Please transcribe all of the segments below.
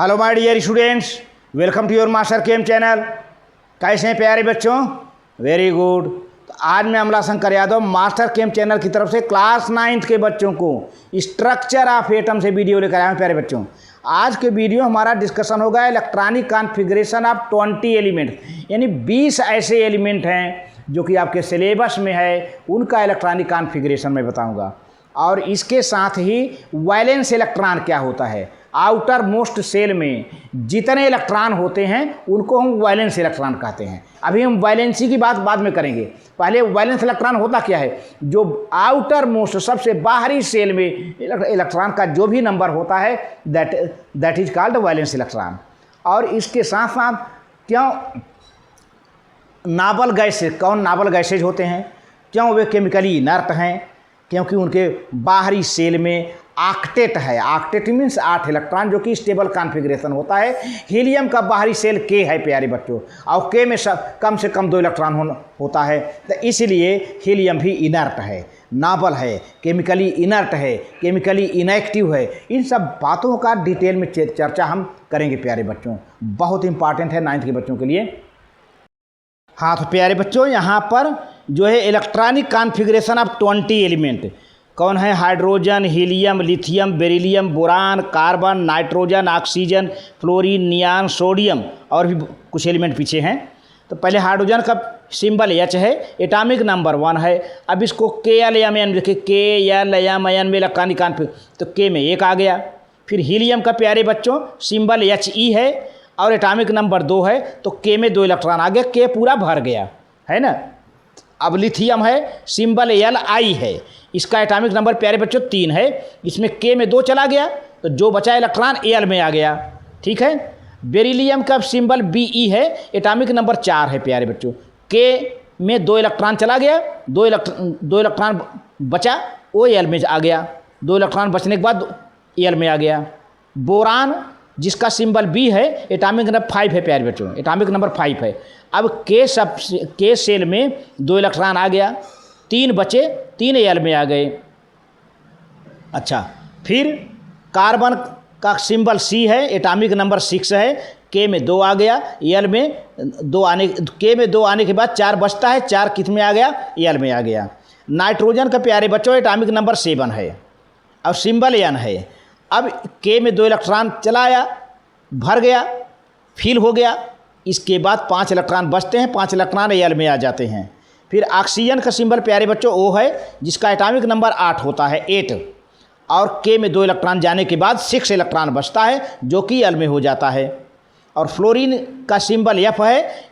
Hello my dear students, welcome to your master chem channel. कैसे हैं प्यारे बच्चों? Very good. तो आज मैं Amlashankar Yadav master chem channel की तरफ से क्लास 9th के बच्चों को स्ट्रक्चर ऑफ एटम से वीडियो लेकर आया हूँ। प्यारे बच्चों, आज के वीडियो हमारा डिस्कशन होगा इलेक्ट्रॉनिक कॉन्फ़िगरेशन ऑफ 20 एलिमेंट, यानी 20 ऐसे एलिमेंट हैं जो कि आपके सिलेबस में है, उनका इलेक्ट्रॉनिक कॉन्फ़िगरेशन मैं बताऊँगा। और इसके साथ ही वैलेंस इलेक्ट्रॉन क्या होता है, आउटर मोस्ट सेल में जितने इलेक्ट्रॉन होते हैं उनको हम वैलेंस इलेक्ट्रॉन कहते हैं। अभी हम वैलेंसी की बात बाद में करेंगे। पहले वैलेंस इलेक्ट्रॉन होता क्या है, जो आउटर मोस्ट सबसे बाहरी सेल में इलेक्ट्रॉन का जो भी नंबर होता है that is called valence electron. और इसके साथ साथ क्यों नॉबल गैसेज, कौन नॉबल गैसेज होते हैं, क्यों वे केमिकली इनर्ट हैं, क्योंकि उनके बाहरी सेल में ऑक्टेट है। ऑक्टेट मीन्स 8 इलेक्ट्रॉन, जो कि स्टेबल कॉन्फ़िगरेशन होता है। हीलियम का बाहरी सेल के है प्यारे बच्चों, और के में कम से कम 2 इलेक्ट्रॉन होता है। तो इसलिए हीलियम भी इनर्ट है, नॉबल है, केमिकली इनर्ट है, केमिकली इनएक्टिव है। इन सब बातों का डिटेल में चर्चा हम करेंगे प्यारे बच्चों। बहुत इंपॉर्टेंट है 9th के बच्चों के लिए। हाँ, तो प्यारे बच्चों, यहाँ पर जो है इलेक्ट्रॉनिक कॉन्फ़िगरेशन ऑफ 20 एलिमेंट कौन है? Hydrogen, helium, lithium, beryllium, boron, carbon, nitrogen, oxygen, fluorine, neon, sodium और भी कुछ एलिमेंट पीछे हैं। तो पहले हाइड्रोजन का सिंबल H है, एटॉमिक नंबर 1 है। अब इसको KLMN देखिए, KLMN में इलेक्ट्रॉनिक कॉन्फ़िगरेशन, तो K में 1 आ गया। फिर हीलियम का प्यारे बच्चों सिंबल HE है और एटॉमिक नंबर 2 है, तो K में 2 इलेक्ट्रॉन आ गया, K पूरा भर गया, है ना। अब लिथियम है, सिंबल Li है, इसका एटॉमिक नंबर प्यारे बच्चों 3 है, इसमें K में 2 चला गया, तो जो बचा इलेक्ट्रॉन Al में आ गया, ठीक है। बेरिलियम का सिंबल Be है, एटॉमिक नंबर 4 है प्यारे बच्चों, K में 2 इलेक्ट्रॉन चला गया, 2 इलेक्ट्रॉन बचा, वो Al में आ गया, 2 इलेक्ट्रॉन बचने के बाद Al में आ गया। बोरान जिसका सिंबल B है, एटॉमिक नंबर 5 है प्यारे बच्चों, एटॉमिक नंबर 5 है। अब K सेल में 2 इलेक्ट्रॉन आ गया, 3 बचे, 3 Al में आ गए। अच्छा, फिर कार्बन का सिंबल C है, एटॉमिक नंबर 6 है, K में 2 आ गया, Al में 2 आने, K में 2 आने के बाद 4 बचता है, 4 किस में आ गया? Al में आ गया। नाइट्रोजन का प्यारे बच्चों एटॉमिक नंबर 7 है और सिंबल N है। अब K में 2 इलेक्ट्रॉन चलाया, भर गया, फिल हो गया। इसके बाद 5 इलेक्ट्रॉन बचते हैं, 5 इलेक्ट्रॉन Al में आ जाते हैं। फिर ऑक्सीजन का सिंबल प्यारे बच्चों O है, जिसका एटॉमिक नंबर 8 होता है, 8, और K में 2 इलेक्ट्रॉन जाने के बाद 6 इलेक्ट्रॉन बचता है, जो कि Al में हो जाता है। और फ्लोरीन का सिंबल F है,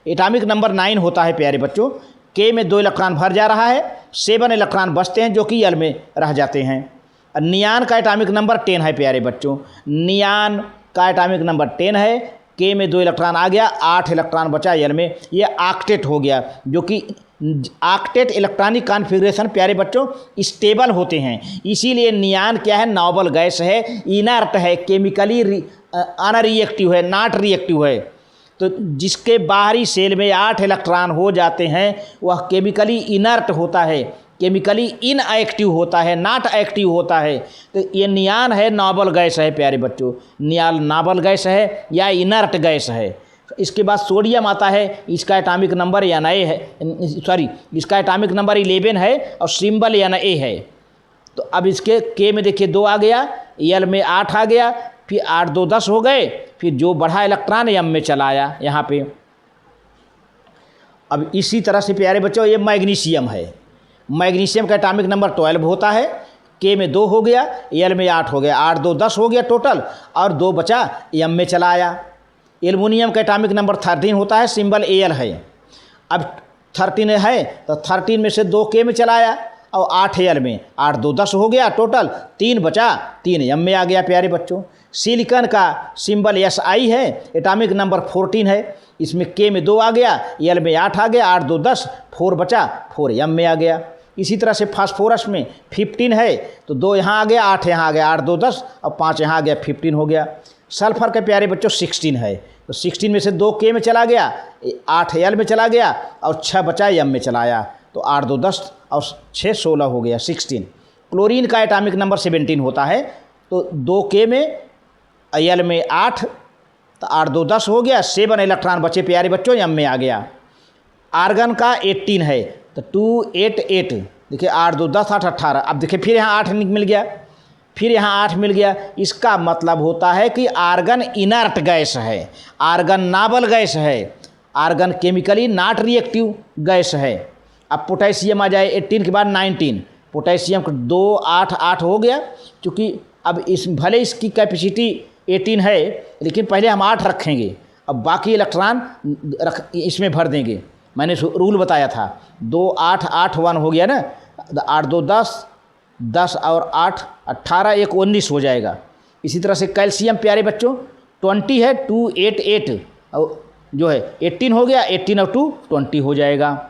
एटॉमिक नंबर 9 होता है प्यारे बच्चों, K में 2 इलेक्ट्रॉन भर जा रहा है, 7 इलेक्ट्रॉन बचते हैं, जो कि Al में रह जाते हैं। नियान का एटॉमिक नंबर 10 है प्यारे बच्चों, नियान का एटॉमिक नंबर 10 है, K में 2 इलेक्ट्रॉन आ गया, 8 इलेक्ट्रॉन बचा Al में, ये ऑक्टेट हो गया। जो कि ऑक्टेट इलेक्ट्रॉनिक कॉन्फ़िगरेशन प्यारे बच्चों स्टेबल होते हैं, इसीलिए नियान क्या है? नॉबल गैस है, इनर्ट है, केमिकली अनरिएक्टिव है, नॉट रिएक्टिव है। तो जिसके बाहरी सेल में 8 इलेक्ट्रॉन हो जाते हैं वह केमिकली इनर्ट होता है, केमिकली इनएक्टिव होता है, नॉट एक्टिव होता है। तो ये नियान है, नॉबल गैस है प्यारे बच्चों, नियान नॉबल गैस है या इनर्ट गैस है। इसके बाद सोडियम आता है, इसका एटॉमिक नंबर Na है, इसका एटॉमिक नंबर 11 है और सिंबल Na है। तो अब इसके K में देखिए 2 आ गया, Al में 8 आ गया, फिर 8 2 10 हो गए, फिर जो बढ़ा इलेक्ट्रॉन M में चला आया यहाँ पे। अब इसी तरह से प्यारे बच्चों ये मैग्नीशियम है, मैग्नीशियम का एटॉमिक नंबर 12 होता है, K में 2 हो गया, Al में 8 हो गया, 8 2 10 हो गया टोटल, और 2 बचा M में चला आया। एल्युमिनियम का एटॉमिक नंबर 13 होता है, सिंबल Al है। अब 13 है तो 13 में से 2 K में चला आया और 8 Al में, 8 2 10 हो गया टोटल, 3 बचा, 3 M में आ गया प्यारे बच्चों। सिलिकॉन का सिंबल Si है, एटॉमिक नंबर 14 है, इसमें K में 2 आ गया, Al में 8 आ गया, 8 2 10, 4 बचा, 4 M में आ गया। इसी तरह से फास्फोरस में 15 है, तो 2 यहाँ आ गया, 8 यहाँ आ गया, 8 2 10 और 5 यहाँ आ गया, 15 हो गया। सल्फर के प्यारे बच्चों 16 है, तो 16 में से 2 K में चला गया, 8 Al में चला गया और 6 बचा M में चला आया, तो 8 2 10 और 6 16 हो गया, 16। क्लोरीन का एटॉमिक नंबर 17 होता है, तो 2 K में एल में 8, तो 8 2 10 हो गया, 7 इलेक्ट्रॉन बचे प्यारे बच्चों, एम में आ गया। आर्गन का 18 है तो 2 8 8, देखिए 8 2 10 8 18। अब देखिए फिर यहाँ 8 मिल गया, फिर यहाँ 8 मिल गया। इसका मतलब होता है कि आर्गन इनर्ट गैस है, आर्गन नाबल गैस है, argon chemically not reactive gas है। अब पोटेशियम आ जाए 18 के बाद 19, पोटेशियम 2 8 8 हो गया। क्योंकि अब इस भले इसकी कैपेसिटी 18 है, लेकिन पहले हम 8 रखेंगे, अब बाकी इलेक्ट्रॉन इसमें भर देंगे। मैंने रूल बताया था 2 8 8 1 हो गया ना, 8 2 10 10 और 8 18, 1 19 हो जाएगा। इसी तरह से कैल्शियम प्यारे बच्चों 20 है, 2 8 8 और जो है 18 हो गया, 18 और 2 20 हो जाएगा।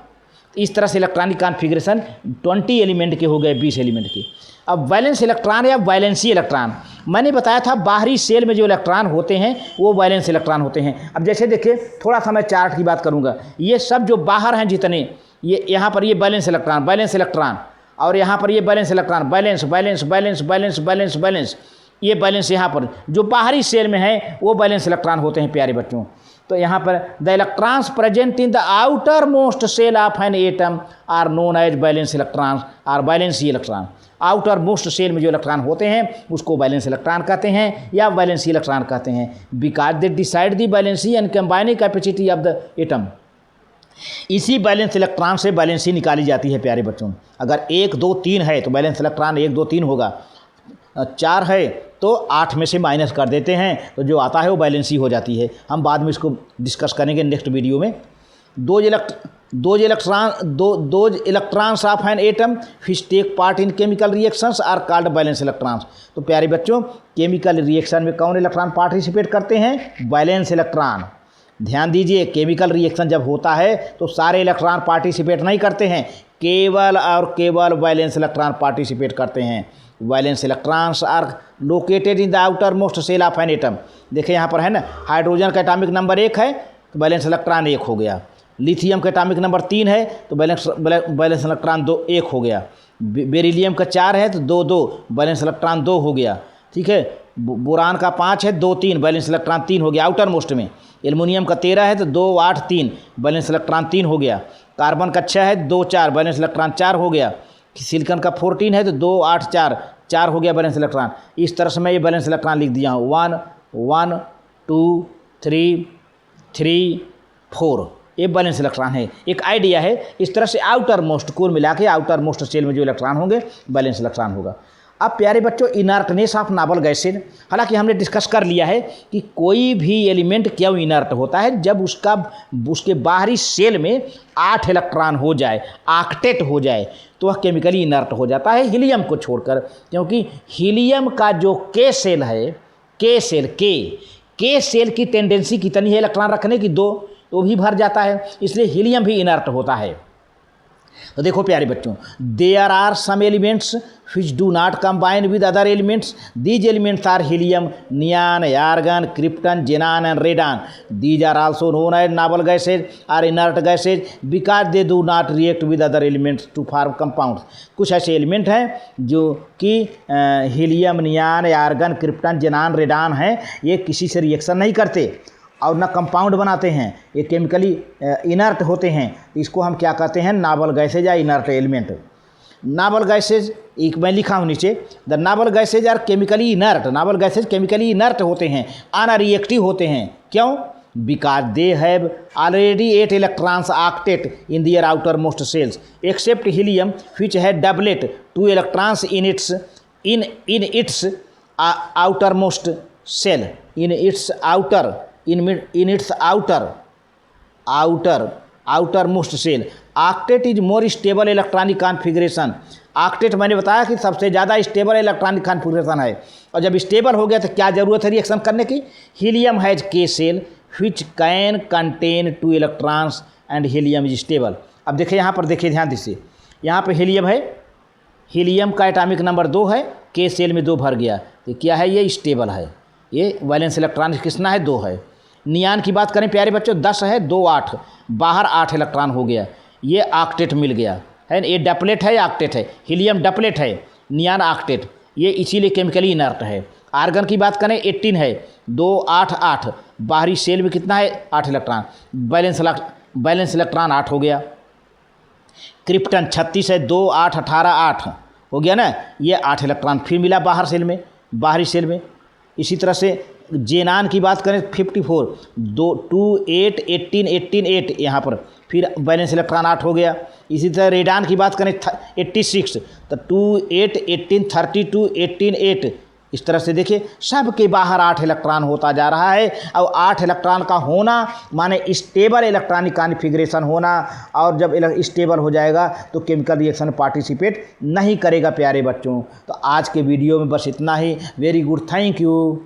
इस तरह से इलेक्ट्रॉनिक कॉन्फ़िगरेशन 20 एलिमेंट के हो गए 20 एलिमेंट के। अब वैलेंस इलेक्ट्रॉन या वैलेंसी इलेक्ट्रॉन, मैंने बताया था बाहरी सेल में जो इलेक्ट्रॉन होते हैं वो वैलेंस इलेक्ट्रॉन होते हैं। अब जैसे देखिए थोड़ा सा मैं चार्ट की बात करूंगा, ये सब जो बाहर हैं जितने, ये यहाँ पर ये वैलेंस इलेक्ट्रॉन, और यहाँ पर ये valence electron, balance balance balance balance balance balance, ये बैलेंस यहाँ पर जो बाहरी सेल में है वो बैलेंस इलेक्ट्रॉन होते हैं प्यारे बच्चों। तो यहाँ पर the electrons present in the outer most shell of an atom are known as valence electrons और valency electron. Outer most shell में जो इलेक्ट्रॉन होते हैं उसको बैलेंस इलेक्ट्रॉन कहते हैं या बैलेंसी इलेक्ट्रॉन कहते हैं, because they decide the valency and combining capacity of the atom. इसी बैलेंस इलेक्ट्रॉन से बैलेंसी निकाली जाती है प्यारे बच्चों। अगर 1 2 3 है तो बैलेंस इलेक्ट्रॉन 1 2 3 होगा, 4 है तो 8 में से माइनस कर देते हैं तो जो आता है वो बैलेंसी हो जाती है। हम बाद में इसको डिस्कस करेंगे नेक्स्ट वीडियो में। दो electrons of an atom which take part in chemical reactions are called valence electrons. तो प्यारे बच्चों केमिकल रिएक्शन में कौन इलेक्ट्रॉन पार्टिसिपेट करते हैं? Balance electron. ध्यान दीजिए केमिकल रिएक्शन जब होता है तो सारे इलेक्ट्रॉन पार्टिसिपेट नहीं करते हैं, केवल और केवल बैलेंस इलेक्ट्रॉन पार्टिसिपेट करते हैं। Valence electrons are located in the outer most shell of an atom. देखिए यहाँ पर है ना, हाइड्रोजन का एटॉमिक नंबर 1 है तो बैलेंस इलेक्ट्रॉन 1 हो गया। लिथियम का एटॉमिक नंबर 3 है तो बैलेंस इलेक्ट्रॉन 2 1 हो गया। बेरिलियम का 4 है तो 2 2 बैलेंस इलेक्ट्रॉन 2 हो गया। ठीक है, बोरान का 5 है 2 3 बैलेंस इलेक्ट्रॉन 3 हो गया आउटर मोस्ट में। एल्युमिनियम का 13 है तो 2 8 3 बैलेंस इलेक्ट्रॉन 3 हो गया। कार्बन का 6 है 2 4 बैलेंस इलेक्ट्रॉन 4 हो गया। सिलिकॉन का 14 है तो 2 8 4 4 हो गया बैलेंस इलेक्ट्रॉन। इस तरह से मैं ये बैलेंस इलेक्ट्रॉन लिख दिया हूँ 1 1 2 3 3 4, ये बैलेंस इलेक्ट्रॉन है। एक आइडिया है। इस तरह से आउटर मोस्ट कुल मिला के आउटर मोस्ट सेल में जो इलेक्ट्रॉन होंगे बैलेंस इलेक्ट्रॉन होगा। अब प्यारे बच्चों इनर्टनेस ऑफ नाबल गैसेज, हालांकि हमने डिस्कस कर लिया है कि कोई भी एलिमेंट क्यों इनर्ट होता है। जब उसके बाहरी सेल में 8 इलेक्ट्रॉन हो जाए, ऑक्टेट हो जाए, तो वह केमिकली इनर्ट हो जाता है हीलियम को छोड़कर। क्योंकि हीलियम का जो के सेल है, के सेल की टेंडेंसी कितनी है इलेक्ट्रॉन रखने की? 2, तो भी भर जाता है, इसलिए हीलियम भी इनर्ट होता है। तो देखो प्यारे बच्चों, there are some elements which do not combine with other elements. These elements are helium, neon, argon, krypton, xenon and radon. These are also known as noble gases or inert gases because they do not react with other elements to form compounds. कुछ ऐसे element हैं जो कि helium, neon, argon, krypton, xenon, radon हैं, ये किसी से reaction नहीं करते और ना कंपाउंड बनाते हैं, ये केमिकली इनर्ट होते हैं। इसको हम क्या कहते हैं? नाबल गैसेज या इनर्ट एलिमेंट। नाबल गैसेज एक मैं लिखा हूँ नीचे, the noble gases are chemically inert. Noble gases chemically inert होते हैं, अनरिएक्टिव होते हैं। क्यों? Because they have already 8 electrons octet in their outer most shells except helium which है doublet 2 electrons in its outer most shell, in its outermost cell. Octet is more stable electronic configuration. Octet मैंने बताया कि सबसे ज़्यादा stable electronic configuration है। और जब stable हो गया तो क्या ज़रूरत है रिएक्शन करने की? Helium has K shell which can contain 2 electrons and helium is stable. अब देखिए यहाँ पर, देखिए ध्यान दीजिए, यहाँ पर हीलियम है, हीलियम का एटॉमिक नंबर 2 है, के सेल में 2 भर गया, तो क्या है? ये स्टेबल है। ये वैलेंस इलेक्ट्रॉन कितना है? 2 है। नियॉन की बात करें प्यारे बच्चों, 10 है 2 8, बाहर 8 इलेक्ट्रॉन हो गया, ये ऑक्टेट मिल गया है। ये डपलेट है, ऑक्टेट है। हीलियम डपलेट है, नियॉन ऑक्टेट, ये इसीलिए केमिकली इनर्ट है। आर्गन की बात करें 18 है, 2 8 8, बाहरी सेल में कितना है 8 इलेक्ट्रॉन, बैलेंस इलेक्ट्रॉन 8 हो गया। क्रिप्टन 36 है, 2 8 18 8 हो गया ना, ये 8 इलेक्ट्रॉन फिर मिला बाहरी सेल में। इसी तरह से जेनान की बात करें 54, 2 8 18 18 8 यहाँ पर फिर बैलेंस इलेक्ट्रॉन 8 हो गया। इसी तरह रेडान की बात करें 86, तो 2 8 18 32 18 8, इस तरह से देखिए सबके बाहर 8 इलेक्ट्रॉन होता जा रहा है। और 8 इलेक्ट्रॉन का होना माने स्टेबल इलेक्ट्रॉनिक कॉन्फ़िगरेशन होना, और जब स्टेबल हो जाएगा तो केमिकल रिएक्शन में पार्टिसिपेट नहीं करेगा प्यारे बच्चों। तो आज के वीडियो में बस इतना ही। Very good, thank you.